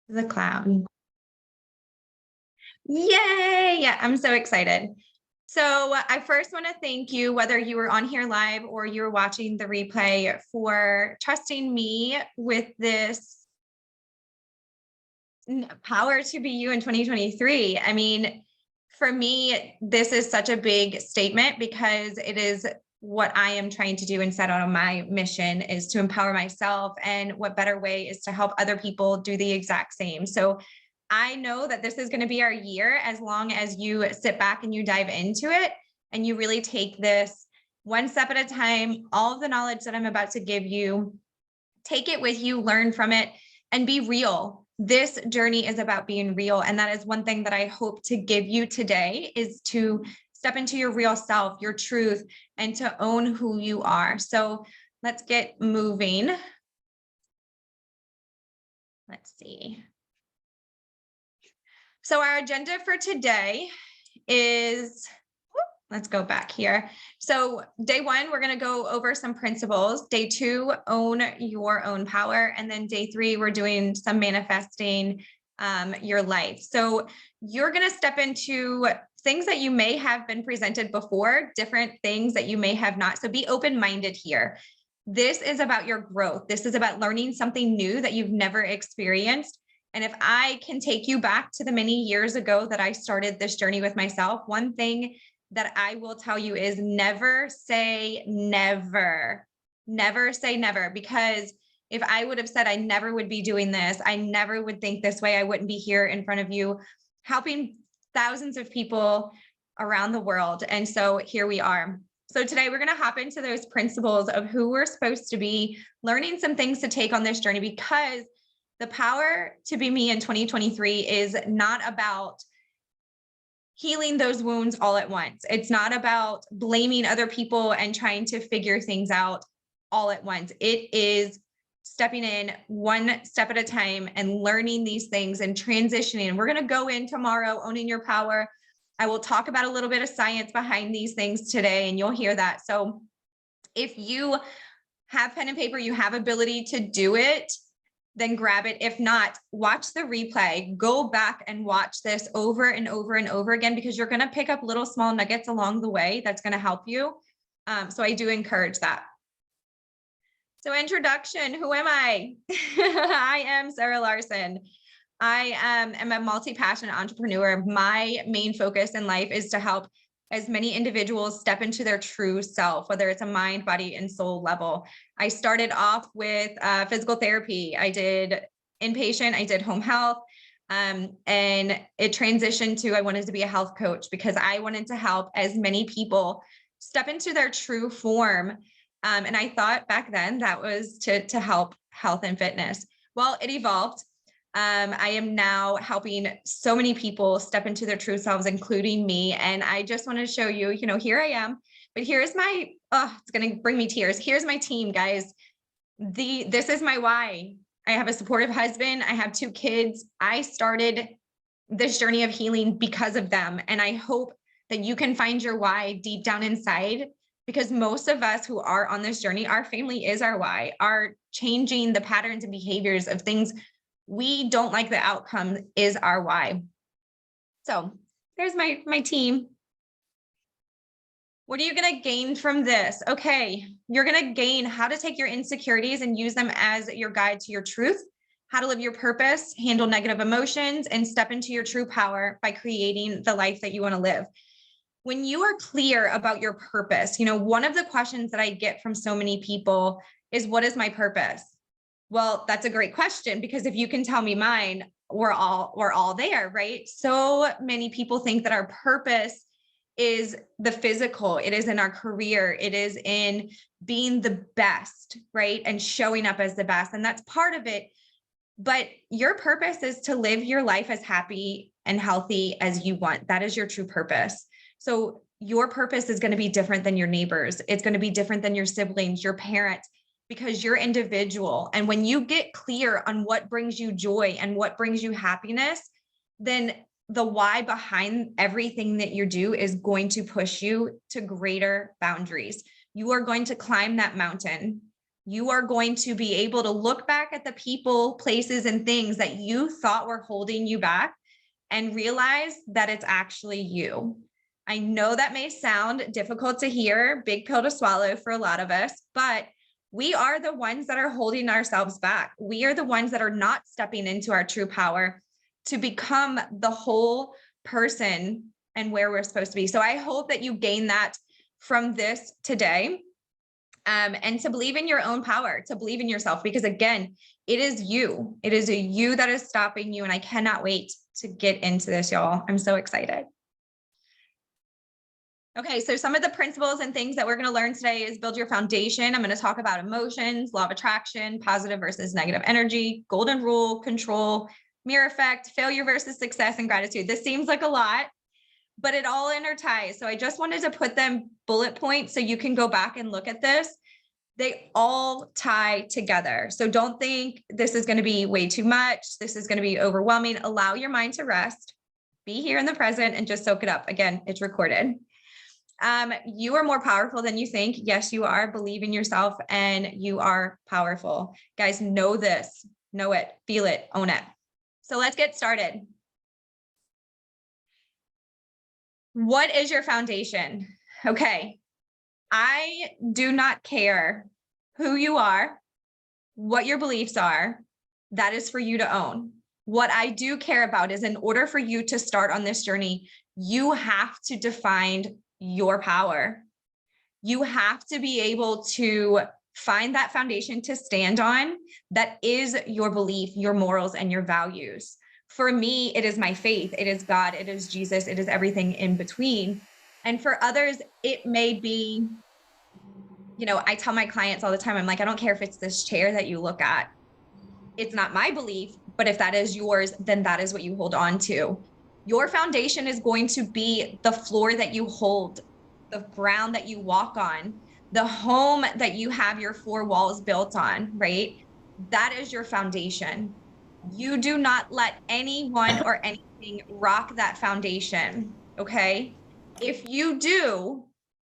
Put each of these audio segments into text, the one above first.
The clown. Yay! Yeah, I'm so excited. So I first want to thank you, whether you were on here live or you were watching the replay, for trusting me with this power to be you in 2023. I mean, for me, this is such a big statement because it is what I am trying to do and set out on my mission is to empower myself. And what better way is to help other people do the exact same. So I know that this is going to be our year as long as you sit back and you dive into it and you really take this one step at a time. All of the knowledge that I'm about to give you, take it with you, learn from it, and be real. This journey is about being real. And that is one thing that I hope to give you today, is to step into your real self, your truth, and to own who you are. So let's get moving. Let's see. So our agenda for today is, let's go back here. So day one, we're going to go over some principles. Day two, own your own power. And then day three, we're doing some manifesting your life. So you're going to step into things that you may have been presented before, different things that you may have not. So be open-minded here. This is about your growth. This is about learning something new that you've never experienced. And if I can take you back to the many years ago that I started this journey with myself, one thing that I will tell you is never say never. Never say never, because if I would have said I never would be doing this, I never would think this way, I wouldn't be here in front of you helping thousands of people around the world. And so here we are. So today we're going to hop into those principles of who we're supposed to be, learning some things to take on this journey, because the power to be me in 2023 is not about healing those wounds all at once. It's not about blaming other people and trying to figure things out all at once. It is stepping in one step at a time and learning these things and transitioning. We're going to go in tomorrow, owning your power. I will talk about a little bit of science behind these things today, and you'll hear that. So if you have pen and paper, you have ability to do it, then grab it. If not, watch the replay, go back and watch this over and over and over again, because you're going to pick up little small nuggets along the way that's going to help you. So I do encourage that. So introduction, who am I? I am Sarah Larson. I am a multi-passionate entrepreneur. My main focus in life is to help as many individuals step into their true self, whether it's a mind, body, and soul level. I started off with physical therapy. I did inpatient, I did home health, and it transitioned to, I wanted to be a health coach because I wanted to help as many people step into their true form. And I thought back then that was to help health and fitness. Well, it evolved. I am now helping so many people step into their true selves, including me. And I just want to show you, here I am, but here's my, it's going to bring me tears. Here's my team, guys. This is my why. I have a supportive husband. I have 2 kids. I started this journey of healing because of them. And I hope that you can find your why deep down inside, because most of us who are on this journey, our family is our why, are changing the patterns and behaviors of things we don't like the outcome is our why. So there's my team. What are you going to gain from this? Okay, you're going to gain how to take your insecurities and use them as your guide to your truth, how to live your purpose, handle negative emotions, and step into your true power by creating the life that you want to live. When you are clear about your purpose, one of the questions that I get from so many people is, what is my purpose? Well, that's a great question, because if you can tell me mine, we're all there, right? So many people think that our purpose is the physical. It is in our career. It is in being the best, right? And showing up as the best. And that's part of it. But your purpose is to live your life as happy and healthy as you want. That is your true purpose. So your purpose is going to be different than your neighbors. It's going to be different than your siblings, your parents, because you're individual. And when you get clear on what brings you joy and what brings you happiness, then the why behind everything that you do is going to push you to greater boundaries. You are going to climb that mountain You are going to be able to look back at the people, places, and things that you thought were holding you back and realize that it's actually you. I know that may sound difficult to hear, big pill to swallow for a lot of us, but we are the ones that are holding ourselves back. We are the ones that are not stepping into our true power to become the whole person and where we're supposed to be. So I hope that you gain that from this today. And to believe in your own power, to believe in yourself, because again, it is you. It is you that is stopping you. And I cannot wait to get into this, y'all. I'm so excited. Okay, so some of the principles and things that we're going to learn today is build your foundation. I'm going to talk about emotions, law of attraction, positive versus negative energy, golden rule, control, mirror effect, failure versus success, and gratitude. This seems like a lot, but it all interties. So I just wanted to put them bullet points so you can go back and look at this. They all tie together. So don't think this is going to be way too much. This is going to be overwhelming. Allow your mind to rest, be here in the present, and just soak it up. Again, it's recorded. You are more powerful than you think. Yes, you are. Believe in yourself and you are powerful. Guys, know this, know it, feel it, own it. So let's get started. What is your foundation? Okay. I do not care who you are, what your beliefs are. That is for you to own. What I do care about is in order for you to start on this journey, you have to define your power. You have to be able to find that foundation to stand on that is your belief, your morals, and your values. For me, it is my faith. It is God. It is Jesus. It is everything in between. And for others, it may be, I tell my clients all the time, I'm like, I don't care if it's this chair that you look at. It's not my belief, but if that is yours, then that is what you hold on to. Your foundation is going to be the floor that you hold, the ground that you walk on, the home that you have your four walls built on, right? That is your foundation. You do not let anyone or anything rock that foundation, okay? If you do,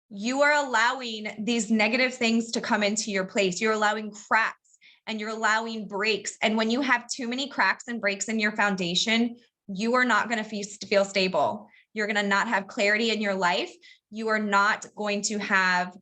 you are allowing these negative things to come into your place. You're allowing cracks and you're allowing breaks. And when you have too many cracks and breaks in your foundation, you are not going to feel stable. You're going to not have clarity in your life. You are not going to have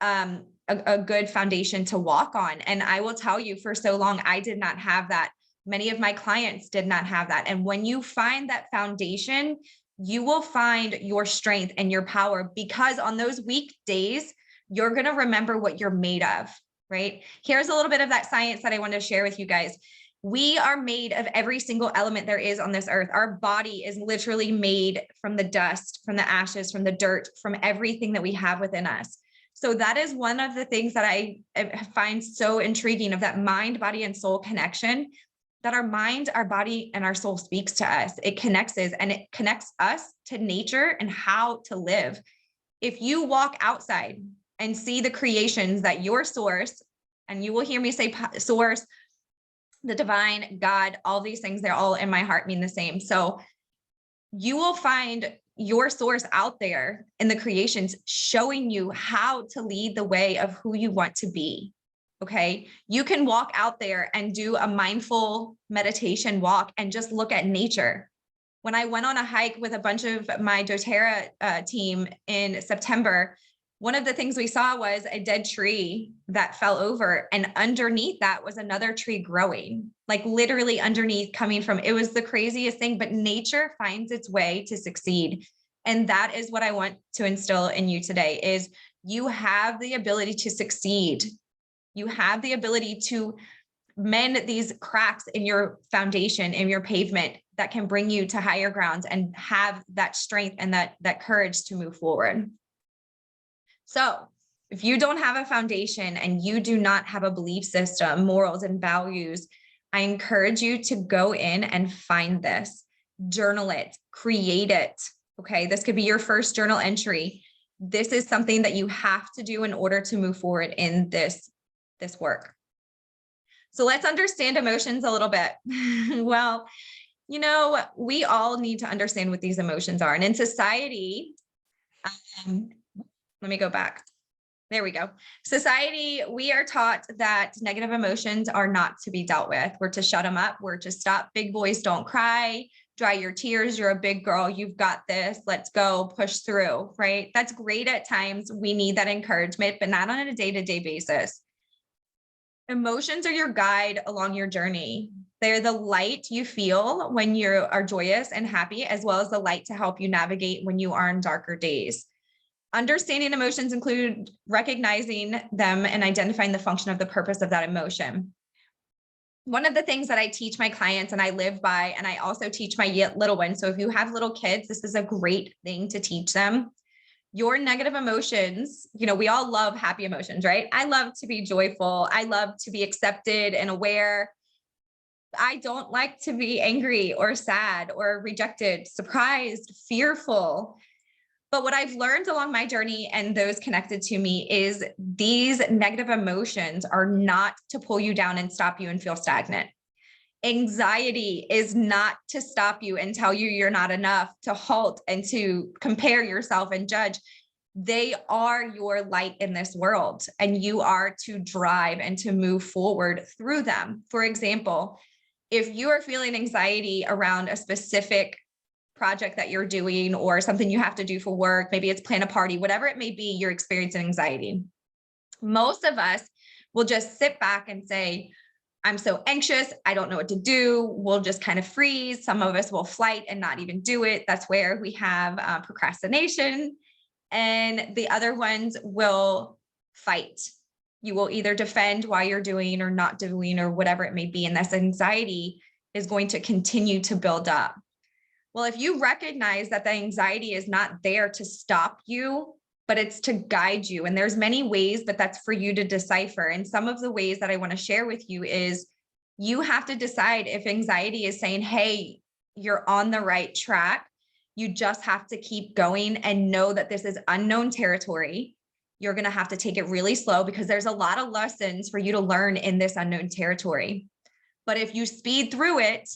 a good foundation to walk on. And I will tell you, for so long, I did not have that. Many of my clients did not have that. And when you find that foundation, you will find your strength and your power, because on those weak days, you're going to remember what you're made of, right? Here's a little bit of that science that I want to share with you guys. We are made of every single element there is on this earth. Our body is literally made from the dust, from the ashes, from the dirt, from everything that we have within us. So that is one of the things that I find so intriguing of that mind, body, and soul connection, that our mind, our body, and our soul speaks to us. It connects us, and it connects us to nature and how to live. If you walk outside and see the creations that your source, and you will hear me say source, the divine, God, all these things, they're all in my heart mean the same. So you will find your source out there in the creations showing you how to lead the way of who you want to be. Okay. You can walk out there and do a mindful meditation walk and just look at nature. When I went on a hike with a bunch of my doTERRA team in September, one of the things we saw was a dead tree that fell over, and underneath that was another tree growing, like literally underneath, coming from, it was the craziest thing, but nature finds its way to succeed. And that is what I want to instill in you today is you have the ability to succeed. You have the ability to mend these cracks in your foundation, in your pavement, that can bring you to higher grounds and have that strength and that courage to move forward. So if you don't have a foundation and you do not have a belief system, morals, and values, I encourage you to go in and find this, journal it, create it. Okay. This could be your first journal entry. This is something that you have to do in order to move forward in this work. So let's understand emotions a little bit. Well, we all need to understand what these emotions are. And in society, let me go back. There we go. Society, we are taught that negative emotions are not to be dealt with. We're to shut them up. We're to stop. Big boys don't cry. Dry your tears. You're a big girl. You've got this. Let's go push through, right? That's great at times. We need that encouragement, but not on a day-to-day basis. Emotions are your guide along your journey. They're the light you feel when you are joyous and happy, as well as the light to help you navigate when you are in darker days. Understanding emotions include recognizing them and identifying the function of the purpose of that emotion. One of the things that I teach my clients and I live by, and I also teach my little ones. So if you have little kids, this is a great thing to teach them. Your negative emotions, we all love happy emotions, right? I love to be joyful. I love to be accepted and aware. I don't like to be angry or sad or rejected, surprised, fearful. But what I've learned along my journey and those connected to me is these negative emotions are not to pull you down and stop you and feel stagnant. Anxiety is not to stop you and tell you you're not enough, to halt and to compare yourself and judge. They are your light in this world, and you are to drive and to move forward through them. For example, if you are feeling anxiety around a specific project that you're doing or something you have to do for work, maybe it's plan a party, whatever it may be, you're experiencing anxiety. Most of us will just sit back and say, I'm so anxious, I don't know what to do. We'll just kind of freeze. Some of us will flight and not even do it. That's where we have procrastination. And the other ones will fight. You will either defend while you're doing or not doing or whatever it may be. And this anxiety is going to continue to build up. Well, if you recognize that the anxiety is not there to stop you, but it's to guide you, and there's many ways, but that's for you to decipher. And some of the ways that I want to share with you is you have to decide if anxiety is saying, hey, you're on the right track. You just have to keep going and know that this is unknown territory. You're going to have to take it really slow because there's a lot of lessons for you to learn in this unknown territory. But if you speed through it,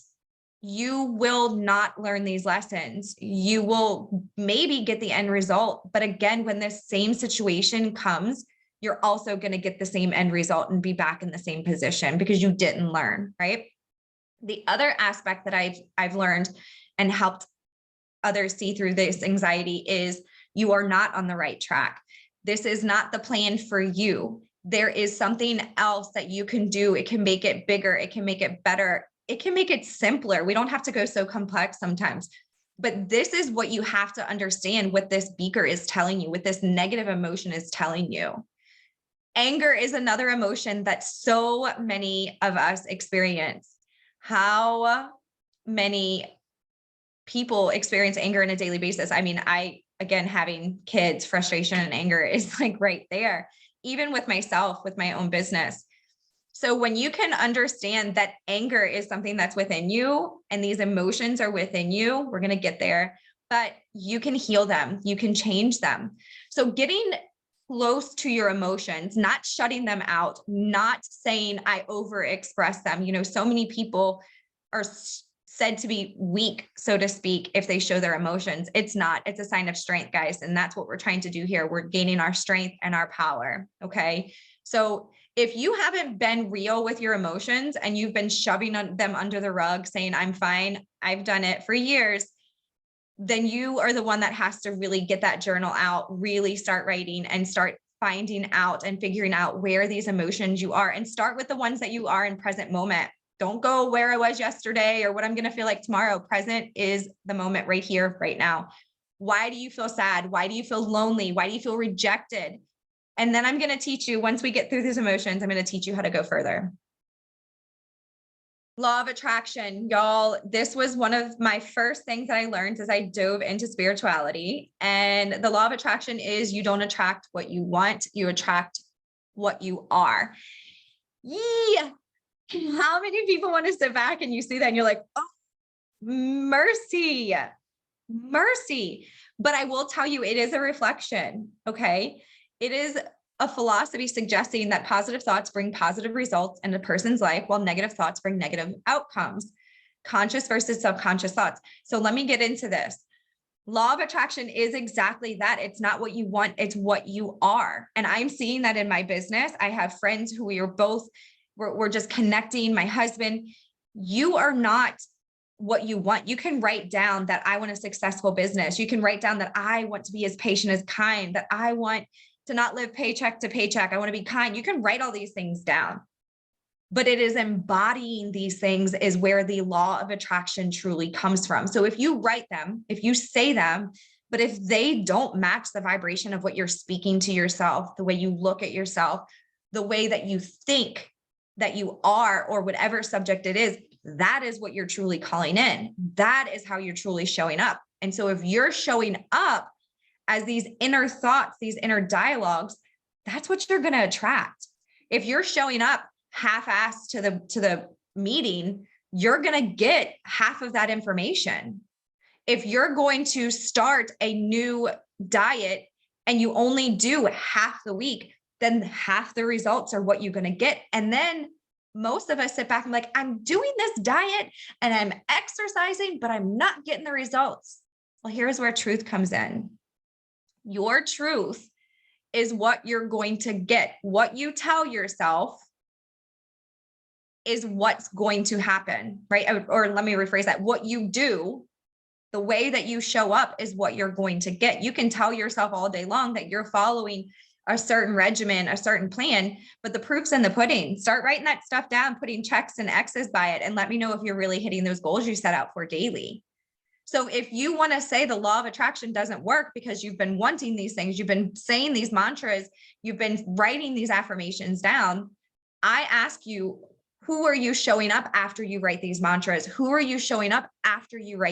you will not learn these lessons. You will maybe get the end result. But again, when this same situation comes, you're also going to get the same end result and be back in the same position because you didn't learn, right? The other aspect that I've learned and helped others see through this anxiety is you are not on the right track. This is not the plan for you. There is something else that you can do. It can make it bigger. It can make it better. It can make it simpler. We don't have to go so complex sometimes, but this is what you have to understand what this beaker is telling you, what this negative emotion is telling you. Anger is another emotion that so many of us experience. How many people experience anger on a daily basis? I mean, again, having kids, frustration and anger is like right there, even with myself, with my own business. So when you can understand that anger is something that's within you and these emotions are within you, we're going to get there, but you can heal them. You can change them. So getting close to your emotions, not shutting them out, not saying I overexpress them. So many people are said to be weak, so to speak, if they show their emotions. It's not. It's a sign of strength, guys. And that's what we're trying to do here. We're gaining our strength and our power. Okay. So if you haven't been real with your emotions and you've been shoving them under the rug saying, I'm fine, I've done it for years, then you are the one that has to really get that journal out, really start writing and start finding out and figuring out where these emotions you are, and start with the ones that you are in present moment. Don't go where I was yesterday or what I'm going to feel like tomorrow. Present is the moment right here, right now. Why do you feel sad? Why do you feel lonely? Why do you feel rejected? And then I'm going to teach you, once we get through these emotions, I'm going to teach you how to go further. Law of attraction, y'all. This was one of my first things that I learned as I dove into spirituality. And the law of attraction is you don't attract what you want, you attract what you are. Yeah. How many people want to sit back and you see that and you're like, oh, mercy, mercy. But I will tell you, it is a reflection. Okay. It is a philosophy suggesting that positive thoughts bring positive results in a person's life, while negative thoughts bring negative outcomes. Conscious versus subconscious thoughts. So let me get into this. Law of attraction is exactly that. It's not what you want, it's what you are. And I'm seeing that in my business. I have friends who we're just connecting. My husband, you are not what you want. You can write down that I want a successful business. You can write down that I want to be as patient as kind, that I want to not live paycheck to paycheck. I want to be kind. You can write all these things down. But it is embodying these things is where the law of attraction truly comes from. So if you write them, if you say them, but if they don't match the vibration of what you're speaking to yourself, the way you look at yourself, the way that you think that you are, or whatever subject it is, that is what you're truly calling in. That is how you're truly showing up. And so if you're showing up as these inner thoughts, these inner dialogues, that's what you're going to attract. If you're showing up half-assed to the meeting, you're going to get half of that information. If you're going to start a new diet and you only do half the week, then half the results are what you're going to get. And then most of us sit back and like, I'm doing this diet and I'm exercising, but I'm not getting the results. Well, here's where truth comes in. Your truth is what you're going to get. What you tell yourself is what's going to happen, right? Or let me rephrase that. What you do, the way that you show up is what you're going to get. You can tell yourself all day long that you're following a certain regimen, a certain plan, but the proof's in the pudding. Start writing that stuff down, putting checks and X's by it, and let me know if you're really hitting those goals you set out for daily. So if you want to say the law of attraction doesn't work because you've been wanting these things, you've been saying these mantras, you've been writing these affirmations down, I ask you, who are you showing up after you write these mantras? Who are you showing up after you write